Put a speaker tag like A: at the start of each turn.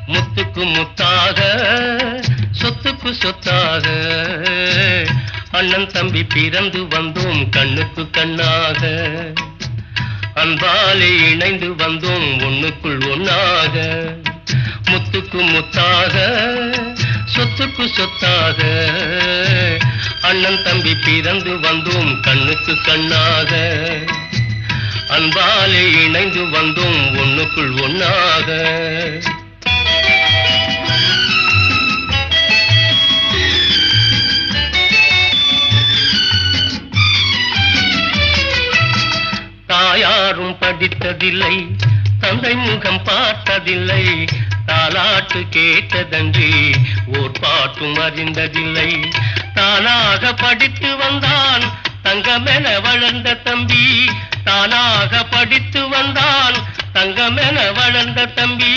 A: முத்துக்கு முத்தாக சொத்துக்கு சொத்தாக அண்ணன் தம்பி பிறந்து வந்தோம் கண்ணுக்கு கண்ணாக அன்பாலே இணைந்து வந்தோம் ஒண்ணுக்குள் ஒண்ணாக முத்துக்கு முத்தாக சொத்துக்கு சொத்தாக அண்ணன் தம்பி பிறந்து வந்தோம் கண்ணுக்கு கண்ணாக அன்பாலே இணைந்து வந்தோம் ஒண்ணுக்குள் ஒண்ணாக தாயாரும் படித்ததில்லை தந்தை முகம் பார்த்ததில்லை தாலாட்டு கேட்டதன்றி ஓர் பாட்டும் அறிந்ததில்லை தானாக படித்து வந்தான் தங்கமென வளர்ந்த தம்பி தானாக படித்து வந்தான் தங்கமென வளர்ந்த தம்பி